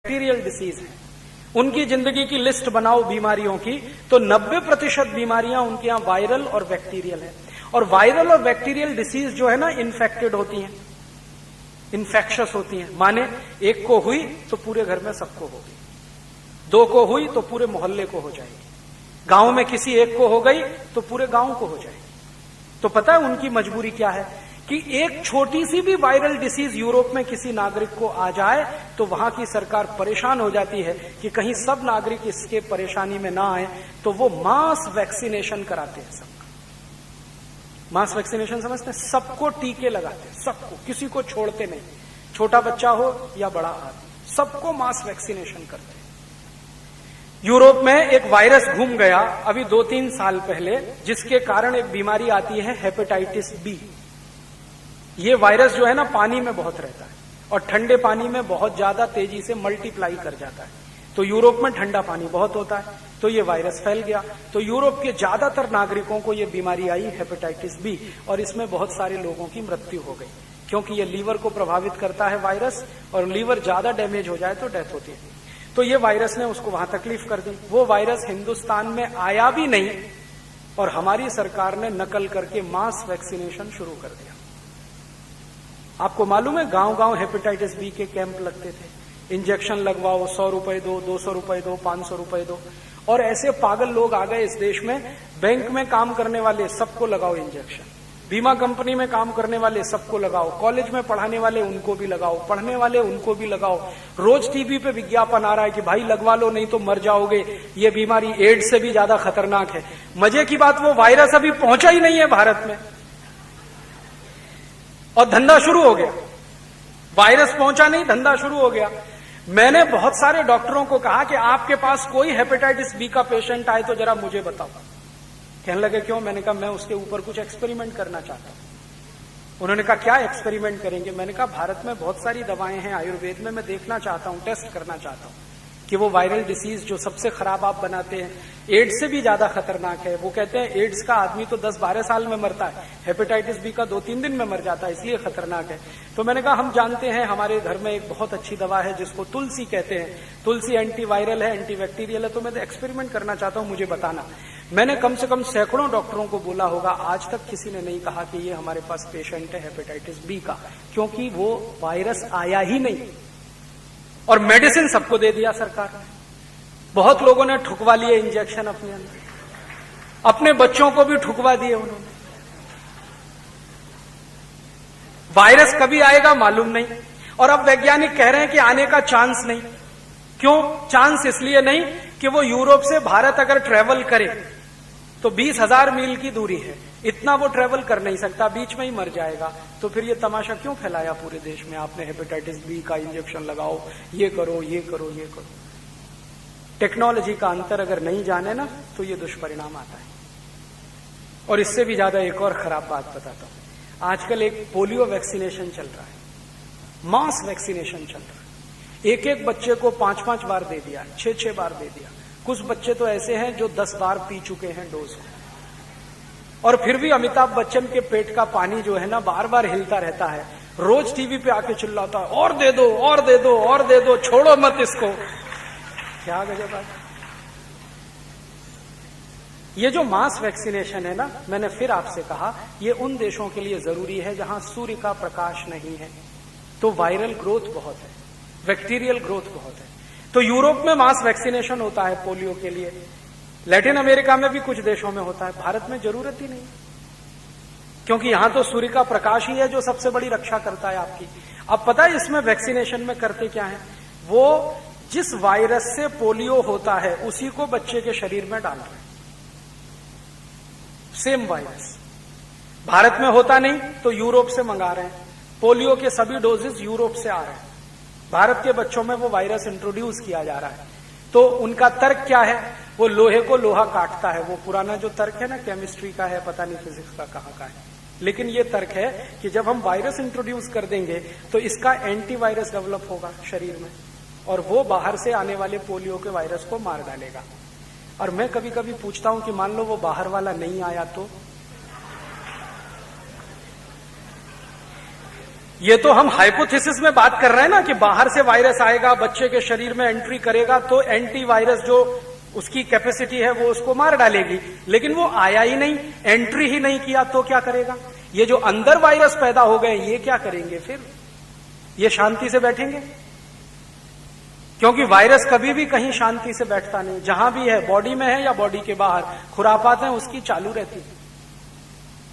Bacterial disease है, उनकी जिंदगी की लिस्ट बनाओ बीमारियों की, तो 90% बीमारियां उनके यहां वायरल और बैक्टीरियल है। और वायरल और बैक्टीरियल डिसीज जो है ना, इन्फेक्टेड होती हैं, इन्फेक्शस होती हैं। माने एक को हुई तो पूरे घर में सबको होगी, दो को हुई तो पूरे मोहल्ले को हो जाएगी, गांव में किसी एक को हो गई तो पूरे गांव को हो जाएगी। तो पता है उनकी मजबूरी क्या है कि एक छोटी सी भी वायरल डिसीज यूरोप में किसी नागरिक को आ जाए तो वहां की सरकार परेशान हो जाती है कि कहीं सब नागरिक इसके परेशानी में ना आए, तो वो मास वैक्सीनेशन कराते हैं। सबका मास वैक्सीनेशन समझते हैं, सबको टीके लगाते हैं, सबको, किसी को छोड़ते नहीं, छोटा बच्चा हो या बड़ा आदमी, सबको मास वैक्सीनेशन करते हैं। यूरोप में एक वायरस घूम गया अभी 2-3 साल पहले, जिसके कारण एक बीमारी आती है हेपेटाइटिस बी। ये वायरस जो है ना, पानी में बहुत रहता है और ठंडे पानी में बहुत ज्यादा तेजी से मल्टीप्लाई कर जाता है। तो यूरोप में ठंडा पानी बहुत होता है, तो ये वायरस फैल गया। तो यूरोप के ज्यादातर नागरिकों को ये बीमारी आई हेपेटाइटिस बी, और इसमें बहुत सारे लोगों की मृत्यु हो गई, क्योंकि ये लीवर को प्रभावित करता है वायरस, और लीवर ज्यादा डैमेज हो जाए तो डेथ होती है। तो ये वायरस ने उसको वहां तकलीफ कर दी। वो वायरस हिंदुस्तान में आया भी नहीं और हमारी सरकार ने नकल करके मास वैक्सीनेशन शुरू कर दिया। आपको मालूम है, गांव गांव हेपेटाइटिस बी के कैंप लगते थे, इंजेक्शन लगवाओ, 100 रुपए दो, 200 रुपए दो, 500 रुपए दो। और ऐसे पागल लोग आ गए इस देश में, बैंक में काम करने वाले सबको लगाओ इंजेक्शन, बीमा कंपनी में काम करने वाले सबको लगाओ, कॉलेज में पढ़ाने वाले उनको भी लगाओ, पढ़ने वाले उनको भी लगाओ। रोज टीवी पे विज्ञापन आ रहा है कि भाई लगवा लो नहीं तो मर जाओगे, ये बीमारी एड्स से भी ज्यादा खतरनाक है। मजे की बात, वो वायरस अभी पहुंचा ही नहीं है भारत में और धंधा शुरू हो गया। वायरस पहुंचा नहीं, धंधा शुरू हो गया। मैंने बहुत सारे डॉक्टरों को कहा कि आपके पास कोई हेपेटाइटिस बी का पेशेंट आए तो जरा मुझे बताओ। कहने लगे क्यों? मैंने कहा मैं उसके ऊपर कुछ एक्सपेरिमेंट करना चाहता हूं। उन्होंने कहा क्या एक्सपेरिमेंट करेंगे? मैंने कहा भारत में बहुत सारी दवाएं हैं आयुर्वेद में, मैं देखना चाहता हूं, टेस्ट करना चाहता हूं कि वो वायरल डिसीज जो सबसे खराब आप बनाते हैं, एड्स से भी ज्यादा खतरनाक है। वो कहते हैं एड्स का आदमी तो 10-12 साल में मरता है, हेपेटाइटिस बी का 2-3 दिन में मर जाता है, इसलिए खतरनाक है। तो मैंने कहा हम जानते हैं, हमारे घर में एक बहुत अच्छी दवा है जिसको तुलसी कहते हैं, तुलसी एंटीवायरल है, एंटीबैक्टीरियल है, तो मैं एक्सपेरिमेंट करना चाहता हूं, मुझे बताना। मैंने कम से कम सैकड़ों डॉक्टरों को बोला होगा, आज तक किसी ने नहीं कहा कि ये हमारे पास पेशेंट है हेपेटाइटिस बी का, क्योंकि वो वायरस आया ही नहीं। और मेडिसिन सबको दे दिया सरकार ने। बहुत लोगों ने ठुकवा लिए इंजेक्शन अपने अंदर, अपने बच्चों को भी ठुकवा दिए उन्होंने। वायरस कभी आएगा मालूम नहीं, और अब वैज्ञानिक कह रहे हैं कि आने का चांस नहीं। क्यों चांस? इसलिए नहीं कि वो यूरोप से भारत अगर ट्रेवल करे तो 20,000 मील की दूरी है, इतना वो ट्रेवल कर नहीं सकता, बीच में ही मर जाएगा। तो फिर ये तमाशा क्यों फैलाया पूरे देश में? आपने हेपेटाइटिस बी का इंजेक्शन लगाओ, ये करो, ये करो, ये करो। टेक्नोलॉजी का अंतर अगर नहीं जाने ना तो ये दुष्परिणाम आता है। और इससे भी ज्यादा एक और खराब बात बताता हूं। आजकल एक पोलियो वैक्सीनेशन चल रहा है, मास वैक्सीनेशन चल रहा है। एक बच्चे को 5-5 बार दे दिया, 6-6 बार दे दिया। कुछ बच्चे तो ऐसे हैं जो 10 बार पी चुके हैं डोज को, और फिर भी अमिताभ बच्चन के पेट का पानी जो है ना बार बार हिलता रहता है। रोज टीवी पे आके चिल्लाता है, और दे दो, और दे दो, और दे दो, छोड़ो मत इसको। क्या गजब है। ये जो मास वैक्सीनेशन है ना, मैंने फिर आपसे कहा, ये उन देशों के लिए जरूरी है जहां सूर्य का प्रकाश नहीं है, तो वायरल ग्रोथ बहुत है, बैक्टीरियल ग्रोथ बहुत है। तो यूरोप में मास वैक्सीनेशन होता है पोलियो के लिए, लैटिन अमेरिका में भी कुछ देशों में होता है, भारत में जरूरत ही नहीं, क्योंकि यहां तो सूर्य का प्रकाश ही है जो सबसे बड़ी रक्षा करता है आपकी। अब पता है इसमें वैक्सीनेशन में करते क्या है? वो जिस वायरस से पोलियो होता है उसी को बच्चे के शरीर में डाल रहे हैं, सेम वायरस। भारत में होता नहीं तो यूरोप से मंगा रहे हैं, पोलियो के सभी डोजेस यूरोप से आ रहे हैं, भारत के बच्चों में वो वायरस इंट्रोड्यूस किया जा रहा है। तो उनका तर्क क्या है? वो लोहे को लोहा काटता है, वो पुराना जो तर्क है ना, केमिस्ट्री का है, पता नहीं फिजिक्स का कहां का है, लेकिन ये तर्क है कि जब हम वायरस इंट्रोड्यूस कर देंगे तो इसका एंटीवायरस डेवलप होगा शरीर में, और वो बाहर से आने वाले पोलियो के वायरस को मार डालेगा। और मैं कभी कभी पूछता हूं कि मान लो वो बाहर वाला नहीं आया ये तो हम हाइपोथेसिस में बात कर रहे हैं ना कि बाहर से वायरस आएगा, बच्चे के शरीर में एंट्री करेगा तो एंटीवायरस जो उसकी कैपेसिटी है वो उसको मार डालेगी, लेकिन वो आया ही नहीं, एंट्री ही नहीं किया तो क्या करेगा? ये जो अंदर वायरस पैदा हो गए ये क्या करेंगे फिर? ये शांति से बैठेंगे? क्योंकि वायरस कभी भी कहीं शांति से बैठता नहीं, जहां भी है, बॉडी में है या बॉडी के बाहर, खुरापात है उसकी चालू रहती है।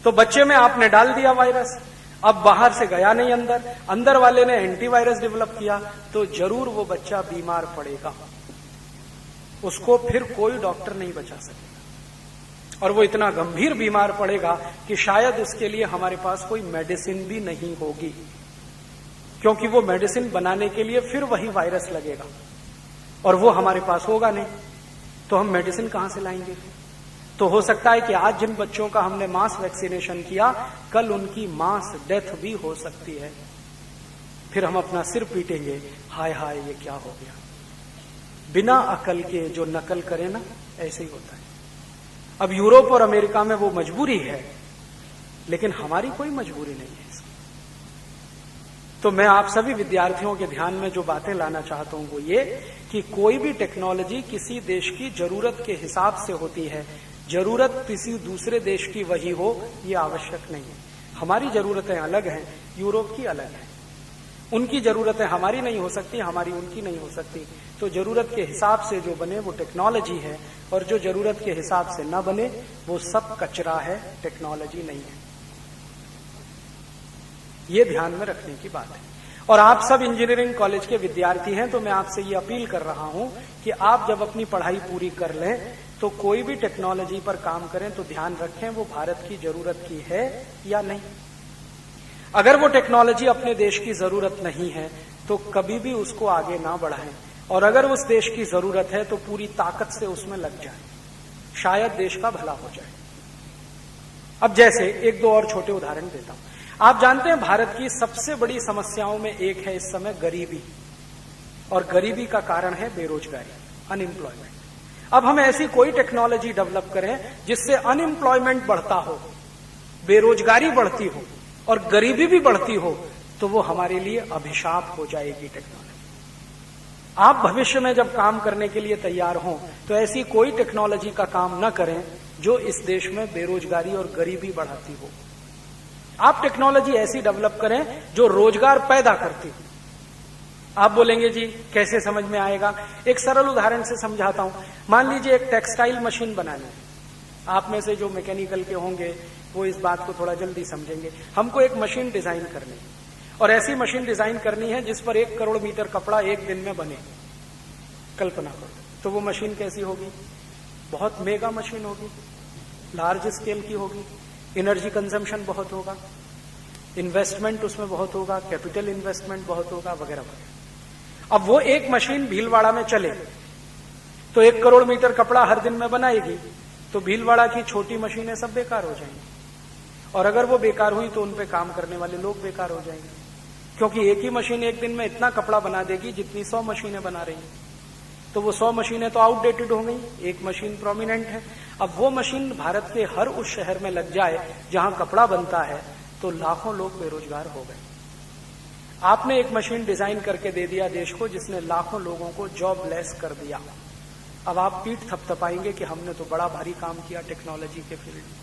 तो बच्चे में आपने डाल दिया वायरस, अब बाहर से गया नहीं अंदर, अंदर वाले ने एंटीवायरस डेवलप किया तो जरूर वो बच्चा बीमार पड़ेगा, उसको फिर कोई डॉक्टर नहीं बचा सकेगा और वो इतना गंभीर बीमार पड़ेगा कि शायद उसके लिए हमारे पास कोई मेडिसिन भी नहीं होगी, क्योंकि वो मेडिसिन बनाने के लिए फिर वही वायरस लगेगा और वो हमारे पास होगा नहीं, तो हम मेडिसिन कहां से लाएंगे? तो हो सकता है कि आज जिन बच्चों का हमने मास वैक्सीनेशन किया, कल उनकी मास डेथ भी हो सकती है। फिर हम अपना सिर पीटेंगे, हाय हाय ये क्या हो गया। बिना अकल के जो नकल करे ना, ऐसे ही होता है। अब यूरोप और अमेरिका में वो मजबूरी है, लेकिन हमारी कोई मजबूरी नहीं है इसमें। तो मैं आप सभी विद्यार्थियों के ध्यान में जो बातें लाना चाहता हूं वो ये कि कोई भी टेक्नोलॉजी किसी देश की जरूरत के हिसाब से होती है, जरूरत किसी दूसरे देश की वही हो ये आवश्यक नहीं है। हमारी जरूरतें अलग हैं, यूरोप की अलग है, उनकी जरूरतें हमारी नहीं हो सकती, हमारी उनकी नहीं हो सकती। तो जरूरत के हिसाब से जो बने वो टेक्नोलॉजी है, और जो जरूरत के हिसाब से न बने वो सब कचरा है, टेक्नोलॉजी नहीं है। ये ध्यान में रखने की बात है। और आप सब इंजीनियरिंग कॉलेज के विद्यार्थी हैं, तो मैं आपसे ये अपील कर रहा हूं कि आप जब अपनी पढ़ाई पूरी कर लें तो कोई भी टेक्नोलॉजी पर काम करें तो ध्यान रखें वो भारत की जरूरत की है या नहीं। अगर वो टेक्नोलॉजी अपने देश की जरूरत नहीं है तो कभी भी उसको आगे ना बढ़ाएं, और अगर उस देश की जरूरत है तो पूरी ताकत से उसमें लग जाए, शायद देश का भला हो जाए। अब जैसे एक दो और छोटे उदाहरण देता हूं। आप जानते हैं भारत की सबसे बड़ी समस्याओं में एक है इस समय गरीबी, और गरीबी का कारण है बेरोजगारी, अनएम्प्लॉयमेंट। अब हम ऐसी कोई टेक्नोलॉजी डेवलप करें जिससे अनएम्प्लॉयमेंट बढ़ता हो, बेरोजगारी बढ़ती हो और गरीबी भी बढ़ती हो, तो वो हमारे लिए अभिशाप हो जाएगी टेक्नोलॉजी। आप भविष्य में जब काम करने के लिए तैयार हों तो ऐसी कोई टेक्नोलॉजी का काम न करें जो इस देश में बेरोजगारी और गरीबी बढ़ाती हो। आप टेक्नोलॉजी ऐसी डेवलप करें जो रोजगार पैदा करती हो। आप बोलेंगे जी कैसे समझ में आएगा? एक सरल उदाहरण से समझाता हूं। मान लीजिए एक टेक्सटाइल मशीन बनानी है। आप में से जो मैकेनिकल के होंगे वो इस बात को थोड़ा जल्दी समझेंगे। हमको एक मशीन डिजाइन करनी है, और ऐसी मशीन डिजाइन करनी है जिस पर 1 करोड़ मीटर कपड़ा एक दिन में बने। कल्पना करो, तो वो मशीन कैसी होगी? बहुत मेगा मशीन होगी, लार्ज स्केल की होगी, एनर्जी कंजम्पशन बहुत होगा, इन्वेस्टमेंट उसमें बहुत होगा, कैपिटल इन्वेस्टमेंट बहुत होगा, वगैरह वगैरह। अब वो एक मशीन भीलवाड़ा में चले तो 1 करोड़ मीटर कपड़ा हर दिन में बनाएगी, तो भीलवाड़ा की छोटी मशीनें सब बेकार हो जाएंगी, और अगर वो बेकार हुई तो उन पे काम करने वाले लोग बेकार हो जाएंगे, क्योंकि एक ही मशीन एक दिन में इतना कपड़ा बना देगी जितनी 100 मशीनें बना रही हैं। तो वो 100 मशीनें तो आउटडेटेड हो गई, एक मशीन प्रोमिनेंट है। अब वो मशीन भारत के हर उस शहर में लग जाए जहां कपड़ा बनता है तो लाखों लोग बेरोजगार हो गए। आपने एक मशीन डिजाइन करके दे दिया देश को जिसने लाखों लोगों को जॉबलेस कर दिया। अब आप पीठ थपथपाएंगे कि हमने तो बड़ा भारी काम किया टेक्नोलॉजी के फील्ड में।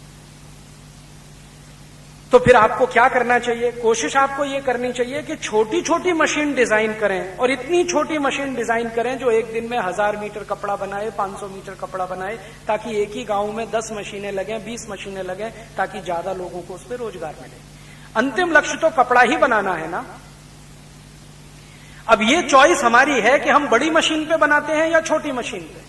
तो फिर आपको क्या करना चाहिए? कोशिश आपको ये करनी चाहिए कि छोटी छोटी मशीन डिजाइन करें, और इतनी छोटी मशीन डिजाइन करें जो एक दिन में 1000 मीटर कपड़ा बनाए, 500 मीटर कपड़ा बनाए, ताकि एक ही गांव में 10 मशीनें लगें, 20 मशीनें लगें, ताकि ज्यादा लोगों को उस पर रोजगार मिले। अंतिम लक्ष्य तो कपड़ा ही बनाना है ना। अब ये चॉइस हमारी है कि हम बड़ी मशीन पे बनाते हैं या छोटी मशीन पे।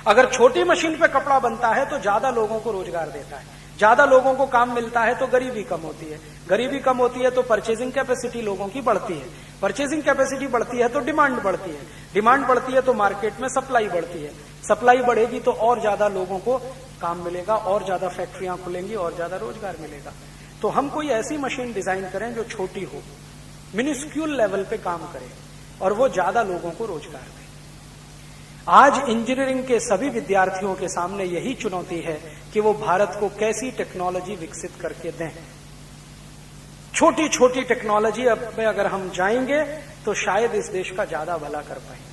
अगर छोटी मशीन पे कपड़ा बनता है तो ज्यादा लोगों को रोजगार देता है, ज्यादा लोगों को काम मिलता है तो गरीबी कम होती है, गरीबी कम होती है तो परचेजिंग कैपेसिटी लोगों की बढ़ती है, परचेजिंग कैपेसिटी बढ़ती है तो डिमांड बढ़ती है, डिमांड बढ़ती है तो मार्केट में सप्लाई बढ़ती है, सप्लाई बढ़ेगी तो और ज्यादा लोगों को काम मिलेगा, और ज्यादा फैक्ट्रियां खुलेंगी, और ज्यादा रोजगार मिलेगा। तो हम कोई ऐसी मशीन डिजाइन करें जो छोटी हो, मिनिस्क्यूल लेवल पे काम करे, और वो ज्यादा लोगों को रोजगार दे। आज इंजीनियरिंग के सभी विद्यार्थियों के सामने यही चुनौती है कि वो भारत को कैसी टेक्नोलॉजी विकसित करके दें। छोटी छोटी टेक्नोलॉजी अब में अगर हम जाएंगे तो शायद इस देश का ज्यादा भला कर पाएंगे।